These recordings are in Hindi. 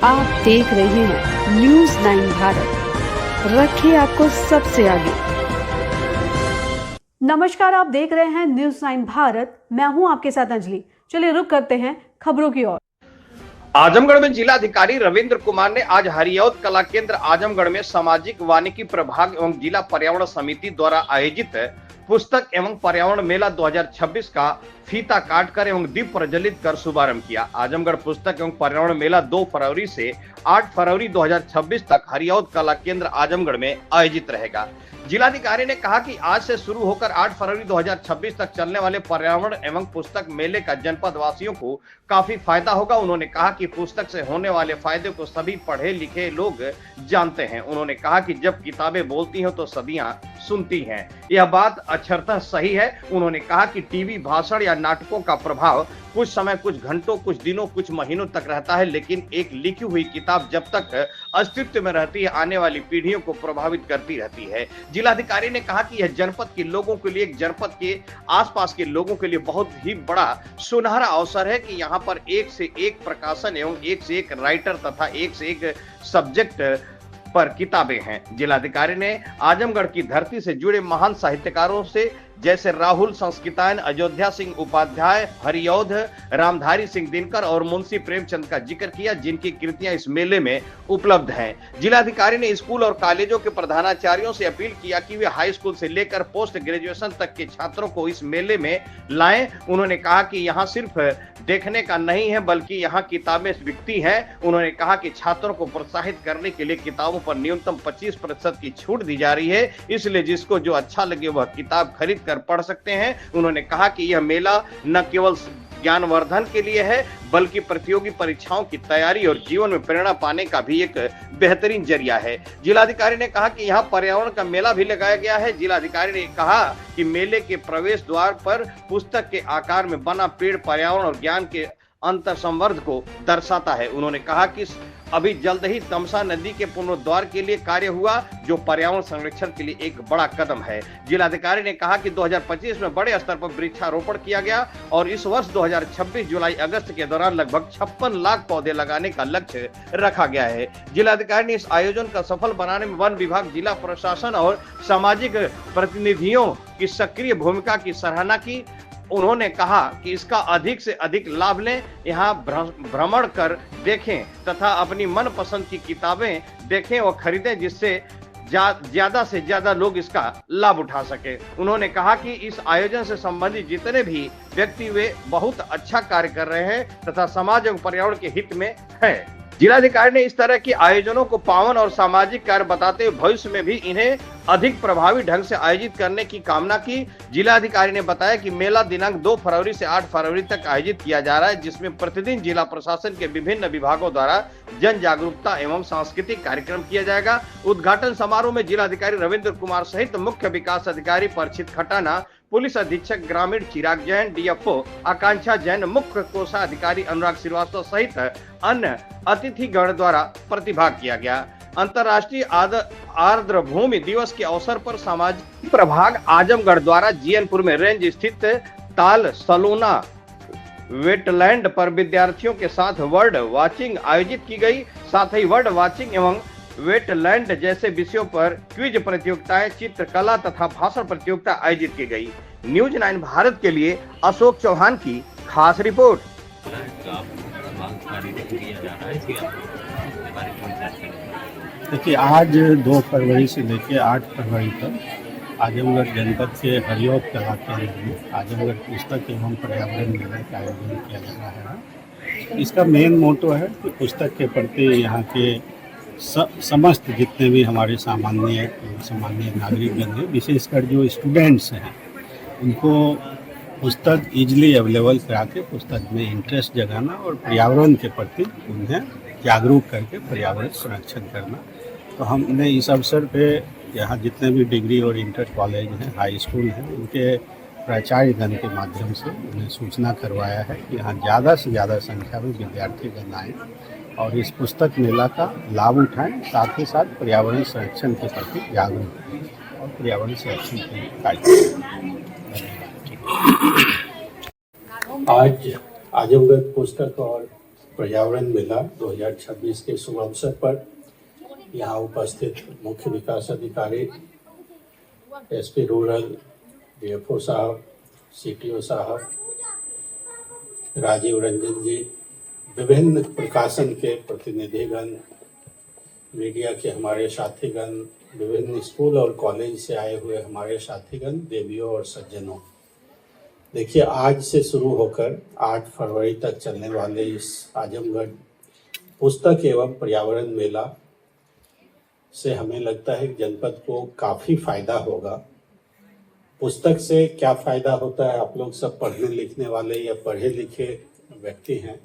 आप देख रहे हैं न्यूज़ 9 भारत, रखिए आपको सबसे आगे। नमस्कार, आप देख रहे हैं न्यूज़ 9 भारत, मैं हूं आपके साथ अंजलि। चलिए रुक करते हैं खबरों की ओर। आजमगढ़ में जिलाधिकारी रविंद्र कुमार ने आज हरियौध कला केंद्र आजमगढ़ में सामाजिक वानिकी प्रभाग एवं जिला पर्यावरण समिति द्वारा आयोजित पुस्तक एवं पर्यावरण मेला 2026 का फीता काटकर एवं दीप प्रज्वलित कर शुभारंभ किया। आजमगढ़ पुस्तक एवं पर्यावरण मेला 2 फरवरी से 8 फरवरी 2026 तक हरियौध कला केंद्र आजमगढ़ में आयोजित रहेगा। जिलाधिकारी ने कहा कि आज से शुरू होकर 8 फरवरी 2026 तक चलने वाले पर्यावरण एवं पुस्तक मेले का जनपद वासियों को काफी फायदा होगा। उन्होंने कहा कि पुस्तक से होने वाले फायदे को सभी पढ़े लिखे लोग जानते हैं। उन्होंने कहा कि जब किताबें बोलती हैं तो सदियां सुनती हैं, यह बात अक्षरतः सही है। उन्होंने कहा कि टीवी भाषण या नाटकों का प्रभाव कुछ समय, कुछ घंटों, कुछ दिनों, कुछ महीनों तक रहता है, लेकिन एक लिखी हुई किताब जब तक अस्तित्व में रहती है आने वाली पीढ़ियों को प्रभावित करती रहती है। जिलाधिकारी ने कहा कि यह जनपद के लोगों के लिए, जनपद के आसपास के लोगों के लिए बहुत ही बड़ा सुनहरा अवसर है कि यहाँ पर एक से एक प्रकाशन एवं एक से एक राइटर तथा एक से एक सब्जेक्ट पर किताबें हैं। जिलाधिकारी ने आजमगढ़ की धरती से जुड़े महान साहित्यकारों से जैसे राहुल संस्कृतायन, अयोध्या सिंह उपाध्याय, हरियौध, रामधारी सिंह दिनकर और मुंशी प्रेमचंद का जिक्र किया, जिनकी कृतियां इस मेले में उपलब्ध हैं। जिलाधिकारी ने स्कूल और कॉलेजों के प्रधानाचार्यों से अपील किया कि वे हाई स्कूल से लेकर पोस्ट ग्रेजुएशन तक के छात्रों को इस मेले में लाएं। उन्होंने कहा कि यहाँ सिर्फ देखने का नहीं है बल्कि यहाँ किताबें बिकती हैं। उन्होंने कहा कि छात्रों को प्रोत्साहित करने के लिए किताबों पर न्यूनतम 25% की छूट दी जा रही है, इसलिए जिसको जो अच्छा लगे वह किताब खरीद कर पढ़ सकते हैं। उन्होंने कहा कि यह मेला न केवल ज्ञानवर्धन के लिए है बल्कि प्रतियोगी परीक्षाओं की तैयारी और जीवन में प्रेरणा पाने का भी एक बेहतरीन जरिया है। जिलाधिकारी ने कहा कि यहाँ पर्यावरण का मेला भी लगाया गया है। जिलाधिकारी ने कहा कि मेले के प्रवेश द्वार पर पुस्तक के आकार में बना पेड़ पर्यावरण और ज्ञान के अंतर संवर्ध को दर्शाता है। उन्होंने कहा कि अभी जल्द ही तमसा नदी के पुनरुद्धार के लिए कार्य हुआ, जो पर्यावरण संरक्षण के लिए एक बड़ा कदम है। जिलाधिकारी ने कहा कि 2025 में बड़े स्तर पर वृक्षारोपण किया गया और इस वर्ष 2026 जुलाई अगस्त के दौरान लगभग 56 लाख पौधे लगाने का लक्ष्य रखा गया है। जिलाधिकारी ने इस आयोजन का सफल बनाने में वन विभाग, जिला प्रशासन और सामाजिक प्रतिनिधियों की सक्रिय भूमिका की सराहना की। उन्होंने कहा कि इसका अधिक से अधिक लाभ लें, यहाँ भ्रमण कर देखें तथा अपनी मनपसंद की किताबें देखें और खरीदें, जिससे ज्यादा से ज्यादा लोग इसका लाभ उठा सके। उन्होंने कहा कि इस आयोजन से संबंधित जितने भी व्यक्ति वे बहुत अच्छा कार्य कर रहे हैं तथा समाज एवं पर्यावरण के हित में है। जिलाधिकारी ने इस तरह के आयोजनों को पावन और सामाजिक कार्य बताते हुए भविष्य में भी इन्हें अधिक प्रभावी ढंग से आयोजित करने की कामना की। जिलाधिकारी ने बताया कि मेला दिनांक 2 फरवरी से 8 फरवरी तक आयोजित किया जा रहा है, जिसमें प्रतिदिन जिला प्रशासन के विभिन्न विभागों द्वारा जन जागरूकता एवं सांस्कृतिक कार्यक्रम किया जाएगा। उद्घाटन समारोह में जिलाधिकारी रविंद्र कुमार सहित मुख्य विकास अधिकारी परचित खटाना, पुलिस अधीक्षक ग्रामीण चिराग जैन, डीएफओ आकांक्षा जैन, मुख्य कोषाधिकारी अनुराग श्रीवास्तव सहित अन्य अतिथिगण द्वारा प्रतिभाग किया गया। अंतर्राष्ट्रीय आर्द्र भूमि दिवस के अवसर पर सामाजिक प्रभाग आजमगढ़ द्वारा जीएनपुर में रेंज स्थित ताल सलोना वेटलैंड पर विद्यार्थियों के साथ वर्ड वाचिंग आयोजित की गई। साथ ही वर्ड वाचिंग एवं वेटलैंड जैसे विषयों पर क्विज प्रतियोगिताएं, चित्रकला तथा भाषण प्रतियोगिता आयोजित की गई। न्यूज़ 9 भारत के लिए अशोक चौहान की खास रिपोर्ट। देखिए, आज 2 फरवरी से लेकर 8 फरवरी तक आजमगढ़ जनपद के हरियौध कला केंद्र में आजमगढ़ पुस्तक एवं पर्यावरण मेले का आयोजन किया जा रहा है। इसका मेन मोटो है कि पुस्तक के प्रति यहाँ के समस्त जितने भी हमारे सामान्य नागरिकगण हैं, विशेषकर जो स्टूडेंट्स हैं, उनको पुस्तक इजीली अवेलेबल करा के पुस्तक में इंटरेस्ट जगाना और पर्यावरण के प्रति उन्हें जागरूक करके पर्यावरण संरक्षण करना। तो हमने इस अवसर पे यहाँ जितने भी डिग्री और इंटर कॉलेज हैं, हाई स्कूल हैं, उनके प्राचार्यगण के माध्यम से उन्हें सूचना करवाया है कि यहाँ ज़्यादा से ज़्यादा संख्या में विद्यार्थीगण आएँ और इस पुस्तक मेला का लाभ उठाएं, साथ ही साथ पर्यावरण संरक्षण के प्रति जागरूक रहें और पर्यावरण संरक्षण के कार्य। आज आजमगढ़ पुस्तक और पर्यावरण मेला 2026 के शुभ अवसर पर यहाँ उपस्थित मुख्य विकास अधिकारी, एसपी रूरल, डीएफओ साहब, सीटीओ साहब, राजीव रंजन जी, विभिन्न प्रकाशन के प्रतिनिधिगण, मीडिया के हमारे साथीगण, विभिन्न स्कूल और कॉलेज से आए हुए हमारे साथीगण, देवियों और सज्जनों, देखिए आज से शुरू होकर 8 फरवरी तक चलने वाले इस आजमगढ़ पुस्तक एवं पर्यावरण मेला से हमें लगता है कि जनपद को काफ़ी फायदा होगा। पुस्तक से क्या फायदा होता है, आप लोग सब पढ़ने लिखने वाले या पढ़े लिखे व्यक्ति हैं।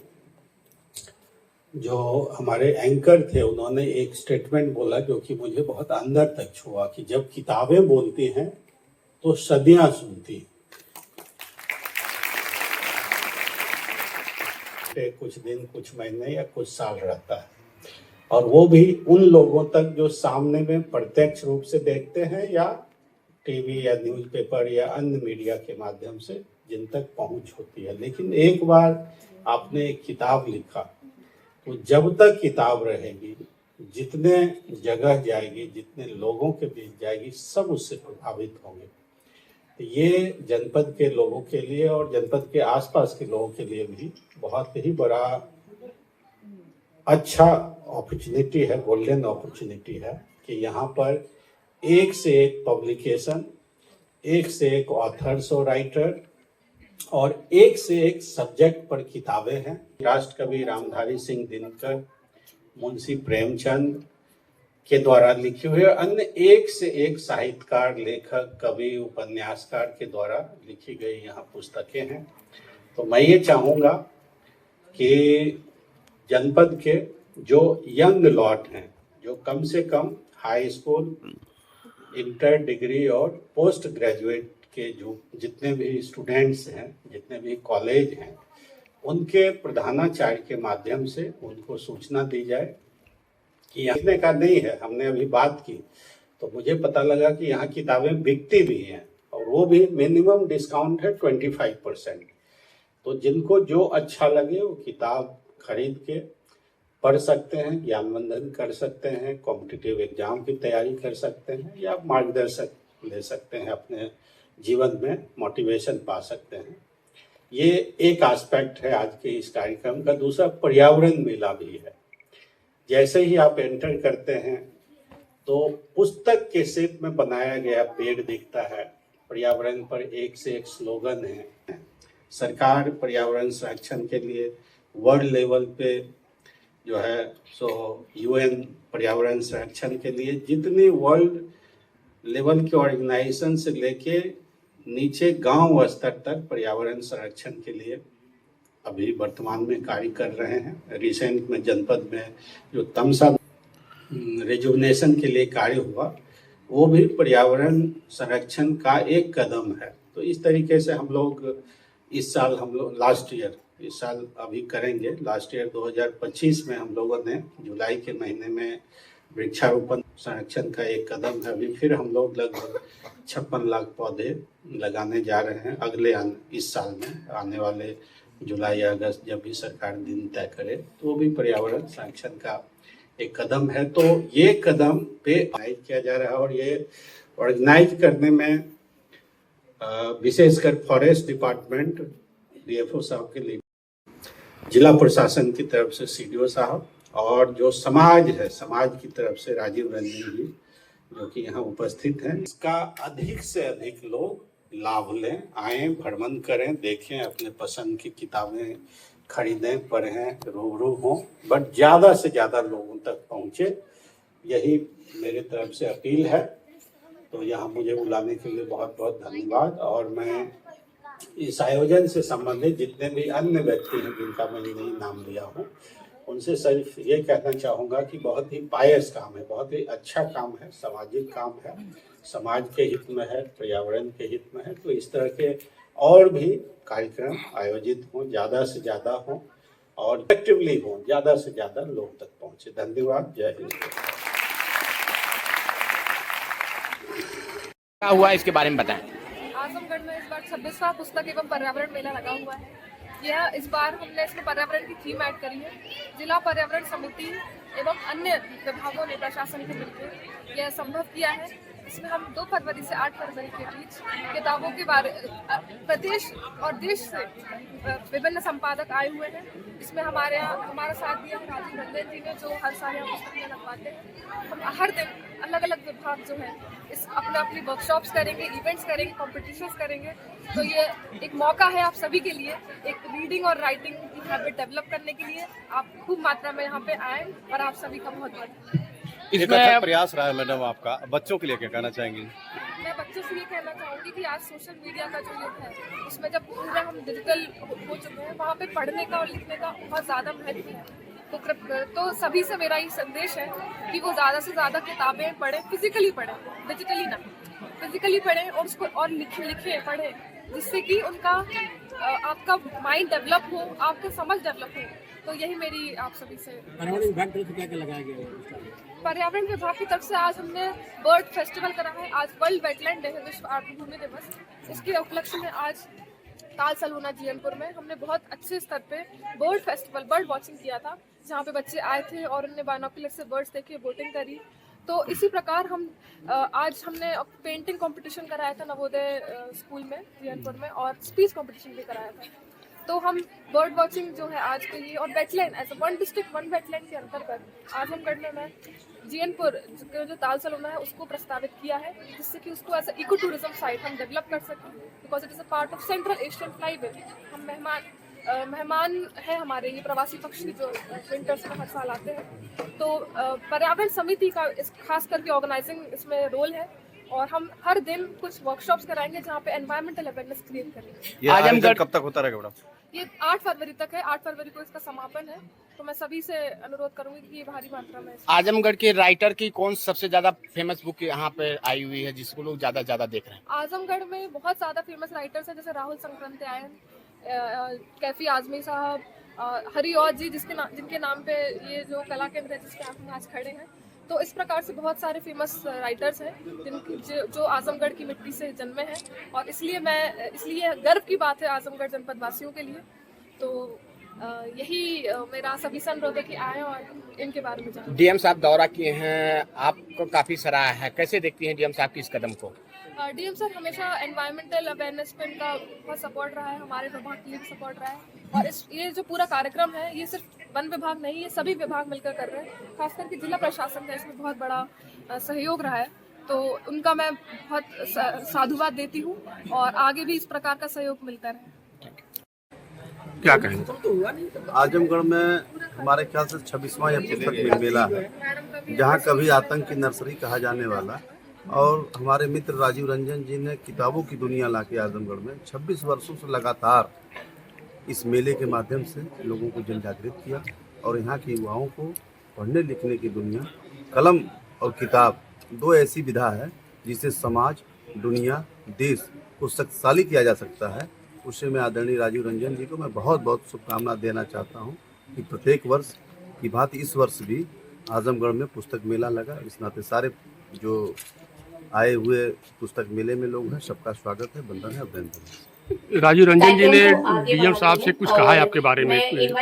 जो हमारे एंकर थे उन्होंने एक स्टेटमेंट बोला जो कि मुझे बहुत अंदर तक छुआ कि जब किताबें बोलती हैं तो सदियां सुनती हैं। कुछ दिन, कुछ महीने या कुछ साल रहता है, और वो भी उन लोगों तक जो सामने में प्रत्यक्ष रूप से देखते हैं या टीवी या न्यूज़पेपर या अन्य मीडिया के माध्यम से जिन तक पहुंच होती है। लेकिन एक बार आपने एक किताब लिखा तो जब तक किताब रहेगी, जितने जगह जाएगी, जितने लोगों के बीच जाएगी, सब उससे प्रभावित होंगे। तो ये जनपद के लोगों के लिए और जनपद के आसपास के लोगों के लिए भी बहुत ही बड़ा अच्छा अपॉर्चुनिटी है, गोल्डन अपॉर्चुनिटी है कि यहाँ पर एक से एक पब्लिकेशन, एक से एक ऑथर्स और राइटर और एक से एक सब्जेक्ट पर किताबें हैं। राष्ट्र कवि रामधारी सिंह दिनकर, मुंशी प्रेमचंद के द्वारा लिखी हुई, अन्य एक से एक साहित्यकार, लेखक, कवि, उपन्यासकार के द्वारा लिखी गई यहाँ पुस्तकें हैं। तो मैं ये चाहूँगा कि जनपद के जो यंग लॉट हैं, जो कम से कम हाई स्कूल, इंटर, डिग्री और पोस्ट ग्रेजुएट के जो जितने भी स्टूडेंट्स हैं, जितने भी कॉलेज हैं, उनके प्रधानाचार्य के माध्यम से उनको सूचना दी जाए कि यहाँ का नहीं है। हमने अभी बात की तो मुझे पता लगा कि यहाँ किताबें बिकती भी हैं और वो भी मिनिमम डिस्काउंट है 25%। तो जिनको जो अच्छा लगे वो किताब खरीद के पढ़ सकते हैं, ज्ञानवर्धन कर सकते हैं, कॉम्पिटिटिव एग्जाम की तैयारी कर सकते हैं या मार्गदर्शक ले सकते हैं, अपने जीवन में मोटिवेशन पा सकते हैं। ये एक एस्पेक्ट है आज के इस कार्यक्रम का। दूसरा पर्यावरण मेला भी है। जैसे ही आप एंटर करते हैं तो पुस्तक के शेप में बनाया गया पेड़ दिखता है, पर्यावरण पर एक से एक स्लोगन है। सरकार पर्यावरण संरक्षण के लिए वर्ल्ड लेवल पे जो है सो यूएन पर्यावरण संरक्षण के लिए जितनी वर्ल्ड लेवल के ऑर्गेनाइजेशन से लेके नीचे गांव स्तर तक पर्यावरण संरक्षण के लिए अभी वर्तमान में कार्य कर रहे हैं। रिसेंट में जनपद में जो तमसा रिजुवनेशन के लिए कार्य हुआ वो भी पर्यावरण संरक्षण का एक कदम है। तो इस तरीके से हम लोग इस साल इस साल अभी करेंगे। लास्ट ईयर 2025 में हम लोगों ने जुलाई के महीने में वृक्षारोपण संरक्षण का एक कदम है। अभी फिर हम लोग लगभग 56 लाख पौधे लगाने जा रहे हैं अगले इस साल में, आने वाले जुलाई या अगस्त जब भी सरकार दिन तय करे, तो वो भी पर्यावरण संरक्षण का एक कदम है। तो ये कदम पे ऑर्गेनाइज किया जा रहा है और ये ऑर्गेनाइज करने में विशेषकर फॉरेस्ट डिपार्टमेंट, डीएफओ साहब के लिए, जिला प्रशासन की तरफ से सीडीओ साहब और जो समाज है, समाज की तरफ से राजीव रंजन जी जो कि यहाँ उपस्थित हैं। इसका अधिक से अधिक लोग लाभ लें, आए, भ्रमण करें, देखें, अपने पसंद की किताबें खरीदें, पढ़ें, रूबरू हों, बट ज़्यादा से ज़्यादा लोगों तक पहुँचे, यही मेरे तरफ से अपील है। तो यहाँ मुझे बुलाने के लिए बहुत बहुत धन्यवाद। और मैं इस आयोजन से संबंधित जितने भी अन्य व्यक्ति हैं जिनका मैंने नहीं नाम लिया हूँ, उनसे सिर्फ ये कहना चाहूँगा कि बहुत ही पायस काम है, बहुत ही अच्छा काम है, सामाजिक काम है, समाज के हित में है, पर्यावरण के हित में है। तो इस तरह के और भी कार्यक्रम आयोजित हों, ज़्यादा से ज़्यादा हों और इफेक्टिवली हों, ज़्यादा से ज़्यादा लोग तक पहुँचे। धन्यवाद। जय हिंद। क्या हुआ इसके बारे में बताएं। आजमगढ़ में इस बार 26वां पुस्तक एवं पर्यावरण मेला लगा हुआ है। यह इस बार हमने इसमें पर्यावरण की थीम ऐड करी है। जिला पर्यावरण समिति एवं अन्य विभागों ने प्रशासन के मिलकर यह संभव किया है। इसमें हम 2 फरवरी से 8 फरवरी के बीच किताबों के बारे प्रदेश और देश से विभिन्न संपादक आए हुए हैं। इसमें हमारा साथ दिया है राजीव रंजन जी ने, जो हर साल यहाँ पुस्तक मेला लगवाते हैं। हम हर दिन अलग अलग विभाग जो है इस अपनी वर्कशॉप्स करेंगे, इवेंट्स करेंगे, कॉम्पिटिशन्स करेंगे। तो ये एक मौका है आप सभी के लिए एक रीडिंग और राइटिंग की हैबिट डेवलप करने के लिए। आप खूब मात्रा में यहाँ पे आए और आप सभी का बहुत बहुत एक अच्छा प्रयास रहा है मैडम आपका, बच्चों के लिए क्या कहना चाहेंगी? मैं बच्चों से ये कहना चाहूँगी कि आज सोशल मीडिया का जो युग है उसमें जब पूरा हम डिजिटल हो चुके हैं, वहाँ पे पढ़ने का और लिखने का बहुत ज़्यादा महत्व है। तो सभी से मेरा ये संदेश है कि वो ज़्यादा से ज़्यादा किताबें पढ़ें, फिजिकली पढ़ें, डिजिटली ना, फिजिकली पढ़ें और उसको और लिखें पढ़ें, जिससे कि उनका आपका माइंड डेवलप हो, आपका समझ डेवलप हो। तो यही मेरी आप सभी से पर्यावरण विभाग की तरफ से क्या लगाया गया है? पर्यावरण विभाग की तरफ से आज हमने बर्ड फेस्टिवल करा है। आज वर्ल्ड वेटलैंड डे है, विश्व आर्द्रभूमि दिवस। इसके उपलक्ष्य में आज ताल सलूना जीएनपुर में हमने बहुत अच्छे स्तर पे बर्ड फेस्टिवल, बर्ड वॉचिंग किया था, जहाँ पे बच्चे आए थे और उन्होंने बाइनोकुलर से बर्ड्स देखे, बोटिंग करी। तो इसी प्रकार हम आज हमने पेंटिंग कंपटीशन कराया था नवोदय स्कूल में जीएनपुर में, और स्पीच कंपटीशन भी कराया था। तो हम बर्ड वॉचिंग जो है आज के लिए, और wetland as one district one wetland के अंतर्गत आजमगढ़ में मैं जीएनपुर जो ताल सलूना है उसको प्रस्तावित किया है, जिससे कि उसको एज इको टूरिज्म साइट हम डेवलप कर सकें, because it is a part of central Asian flyway. हम मेहमान है हमारे, ये प्रवासी पक्षी जो विंटर्स में हर साल आते हैं। तो पर्यावरण समिति का इस खास करके ऑर्गेनाइजिंग इसमें रोल है, और हम हर दिन कुछ वर्कशॉप्स कराएंगे जहाँ पे एनवायरमेंटल अवेयरनेस क्रिएट करेंगे। ये आयोजन कब तक होता रहेगा मैडम? ये 8 फरवरी तक है, 8 फरवरी को इसका समापन है। तो मैं सभी से अनुरोध करूंगी कि ये भारी मात्रा में आजमगढ़ के राइटर की कौन सबसे ज्यादा फेमस बुक यहाँ पे आई हुई है जिसको लोग ज्यादा देख रहे हैं? आजमगढ़ में बहुत ज़्यादा फेमस राइटर्स हैं, जैसे राहुल संक्रांति आयन, कैफी आजमी साहब, हरिऔध जी, जिनके नाम पे ये जो कला केंद्र है जिसके हम आज खड़े हैं। तो इस प्रकार से बहुत सारे फेमस राइटर्स हैं जो आजमगढ़ की मिट्टी से जन्मे हैं, और इसलिए गर्व की बात है आजमगढ़ जनपद वासियों के लिए। तो यही मेरा सभी से अनुरोध है कि आए और इनके बारे में जानें। डीएम साहब दौरा किए हैं, आपको काफी सराहा है, कैसे देखती हैं डीएम साहब की इस कदम को? डीएम सर हमेशा एनवायरमेंटल अवेयरनेस पे इनका बहुत सपोर्ट रहा है, हमारे विभाग के लिए भी सपोर्ट रहा है। और ये जो पूरा कार्यक्रम है ये सिर्फ वन विभाग नहीं, ये सभी विभाग मिलकर कर रहे हैं। खास करके जिला प्रशासन का इसमें बहुत बड़ा सहयोग रहा है, तो उनका मैं बहुत साधुवाद देती हूँ, और आगे भी इस प्रकार का सहयोग मिलता रहे। क्या कहेंगे? आजमगढ़ में हमारे ख्याल से 26वां यह पुस्तक मेला है, जहाँ कभी आतंक की नर्सरी कहा जाने वाला, और हमारे मित्र राजीव रंजन जी ने किताबों की दुनिया लाके आजमगढ़ में 26 वर्षों से लगातार इस मेले के माध्यम से लोगों को जन जागृत किया, और यहाँ के युवाओं को पढ़ने लिखने की दुनिया, कलम और किताब दो ऐसी विधा है जिससे समाज, दुनिया, देश को शक्तिशाली किया जा सकता है। उससे मैं आदरणीय राजीव रंजन जी को मैं बहुत बहुत शुभकामना देना चाहता हूँ कि प्रत्येक वर्ष की भांति इस वर्ष भी आजमगढ़ में पुस्तक मेला लगा। इस नाते सारे जो आए हुए पुस्तक मेले में लोग हैं, सबका स्वागत है, वंदन है, अभिनंदन। राजीव रंजन जी ने डीएम साहब से कुछ कहा है आपके बारे में,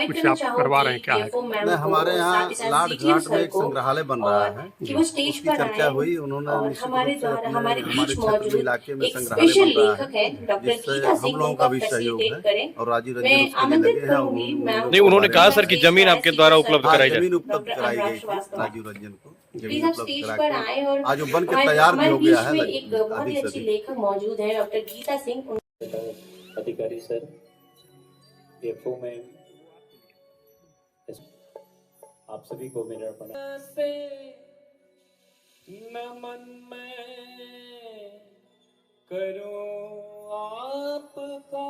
कुछ आप करवा रहे हैं, क्या है? नहीं, हमारे यहाँ लाट घाट में एक संग्रहालय बन रहा है, उसकी चर्चा हुई। उन्होंने हमारे क्षेत्र इलाके में संग्रहालय बन रहा है, जिससे हम लोगों का भी सहयोग है, और राजीव रंजन उसके लिए लगे हैं। नहीं, उन्होंने कहा सर कि जमीन आपके द्वारा उपलब्ध कराई जाए। जमीन उपलब्ध कराई गई थी राजीव रंजन को, जमीन उपलब्ध कराई, आज वो बन के तैयार भी हो गया है। एक बहुत ही अच्छी लेखक मौजूद है, डॉक्टर गीता सिंह। अधिकारी सर, एफओ में आप सभी को मेरा नमन में करो आपका,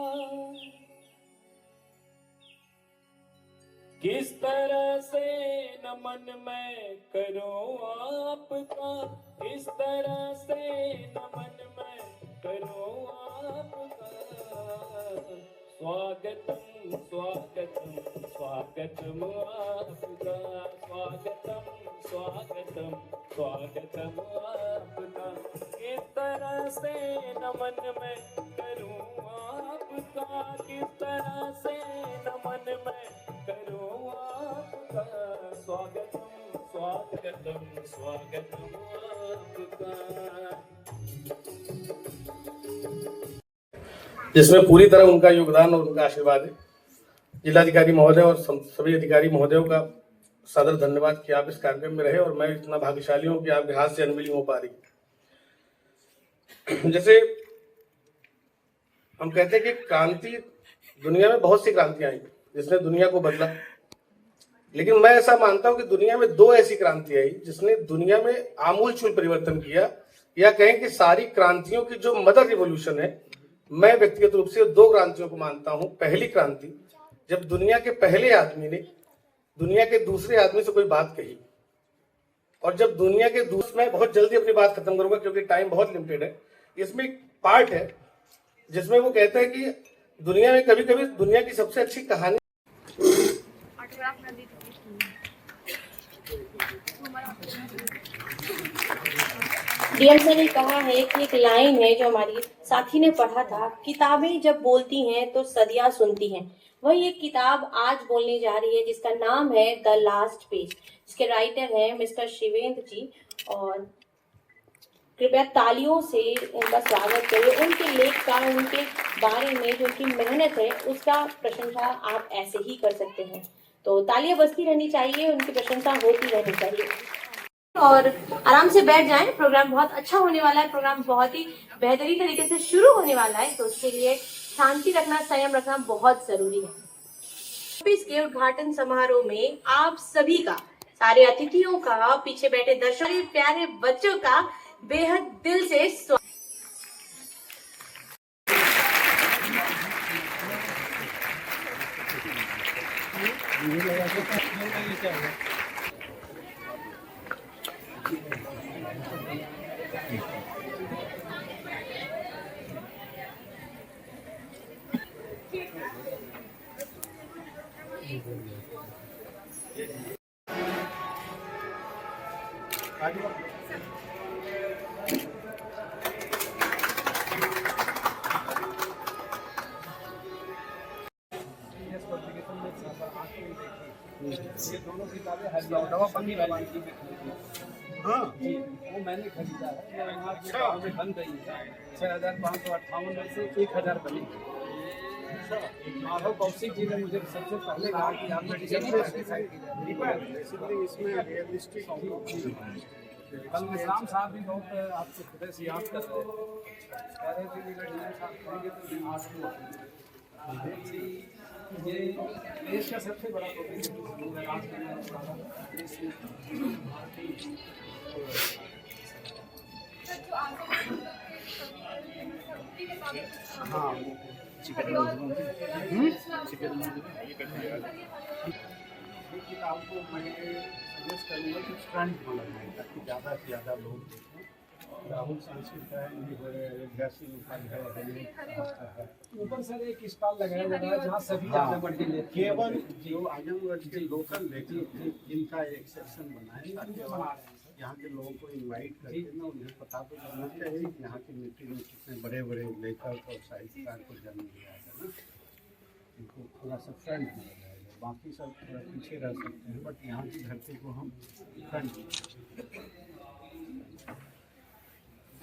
किस तरह से नमन में करो आपका, किस तरह से नमन में करो आपका। स्वागतम स्वागतम स्वागतम आपका, स्वागतम स्वागतम स्वागतम आपका, किस तरह से नमन में करूं आपका, किस तरह से स्वागतम स्वागतम आपका। जिसमें पूरी तरह उनका योगदान और उनका आशीर्वाद है। जिलाधिकारी महोदय और सभी अधिकारी महोदयों का सादर धन्यवाद कि आप इस कार्यक्रम में रहे और मैं इतना भाग्यशाली हूं कि आपके हाथ से अनमिली हो पा रही। जैसे हम कहते हैं कि क्रांति, दुनिया में बहुत सी क्रांतियां आई जिसने दुनिया को बदला, लेकिन मैं ऐसा मानता हूं कि दुनिया में दो ऐसी क्रांति आई जिसने दुनिया में आमूलचूल परिवर्तन किया, या कहें कि सारी क्रांतियों की जो मदर रिवॉल्यूशन है, मैं व्यक्तिगत रूप से दो क्रांतियों को मानता हूं। पहली क्रांति, जब दुनिया के पहले आदमी ने दुनिया के दूसरे आदमी से कोई बात कही, और जब दुनिया के दूसरे, मैं बहुत जल्दी अपनी बात खत्म करूंगा क्योंकि टाइम बहुत लिमिटेड है। इसमें एक पार्ट है जिसमें वो कहता है कि दुनिया में कभी कभी दुनिया की सबसे अच्छी कहानी डीएम सर ने कहा है कि एक लाइन है जो हमारी साथी ने पढ़ा था, किताबें जब बोलती हैं तो सदियां सुनती हैं। वही एक किताब आज बोलने जा रही है जिसका नाम है द लास्ट पेज, जिसके राइटर हैं मिस्टर शिवेंद्र जी, और कृपया तालियों से उनका स्वागत करिए। उनके लेख का, उनके बारे में जो उनकी मेहनत है उसका प्रशंसा आप ऐसे ही कर सकते हैं, तो तालियां बजती रहनी चाहिए, उनकी प्रशंसा होती रहनी चाहिए। और आराम से बैठ जाएं, प्रोग्राम बहुत अच्छा होने वाला है, प्रोग्राम बहुत ही बेहतरीन तरीके से शुरू होने वाला है, तो उसके लिए शांति रखना, संयम रखना बहुत जरूरी है। इसके उद्घाटन समारोह में आप सभी का, सारे अतिथियों का, पीछे बैठे दर्शकों, प्यारे बच्चों का बेहद दिल से स्वागत। ये दोनों किताबें हाँ वो मैंने खरीदा है, गाँव में बन गई है 6558 में से 1000 बनी। माधव कौशिक जी ने मुझे सबसे पहले कहा कि आप इसमें रियलिस्टिक बलराम साहब भी बहुत आपसे हृदय से याद कर रहे हैं। ये देश का सबसे बड़ा हाँ किताब को मैं सजेस्ट करूँगा कि फ्रंट में लगाएं ताकि ज़्यादा से ज़्यादा लोग देखें। राहुल संस्कृत है, ऊपर सर एक स्टॉल लगाया जा रहा है जहाँ सभी आजमगढ़ के लिए केवल जो आजमगढ़ के लोकल लेखक जिनका एक सेक्शन बनाए, यहाँ के लोगों को इनवाइट करके ना उन्हें पता तो करना चाहिए कि यहाँ की मिट्टी में कितने बड़े बड़े लेखक और साहित्यकार को जन्म दिया है ना। इनको थोड़ा सा फ्रंट में लगाएगा, बाकी सब थोड़ा पीछे रह सकते हैं, बट यहाँ की धरती को हम फ्रंट में।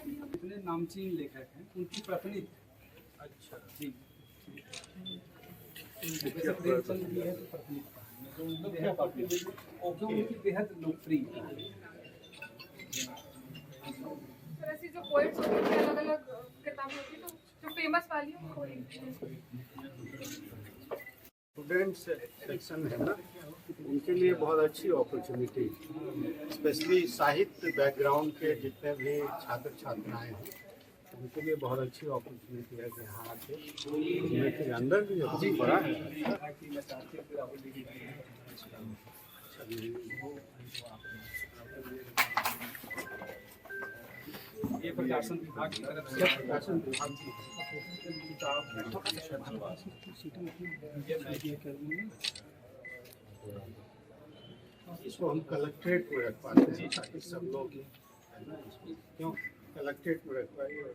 इतने नामचीन लेखक हैं, उनकी पत्नी अच्छा जी प्रेमचंद भी है, तो पत्नी उनकी बेहद लोकप्रिय ऐसी जो पोएट्स होती है अलग अलग किताबें होती है, तो जो फेमस वाली है स्टूडेंट्स सेक्शन है ना, उनके लिए बहुत अच्छी अपॉर्चुनिटी, स्पेशली साहित्य बैकग्राउंड के जितने भी छात्र छात्राएं हैं उनके लिए बहुत अच्छी अपॉर्चुनिटी है कि यहाँ आके के अंदर भी बहुत बड़ा है। ये प्रकाशन विभाग की तरफ से प्रकाशन विभाग की इसको हम कलेक्ट्रेट में रख पाते हैं ताकि सब लोग क्यों कलेक्ट्रेट में रख पाए। और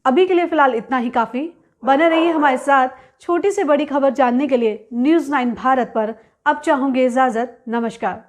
अभी के लिए फिलहाल इतना ही काफी। बने रहिए हमारे साथ छोटी से बड़ी खबर जानने के लिए न्यूज़ 9 भारत पर। अब चाहूंगी इजाजत। नमस्कार।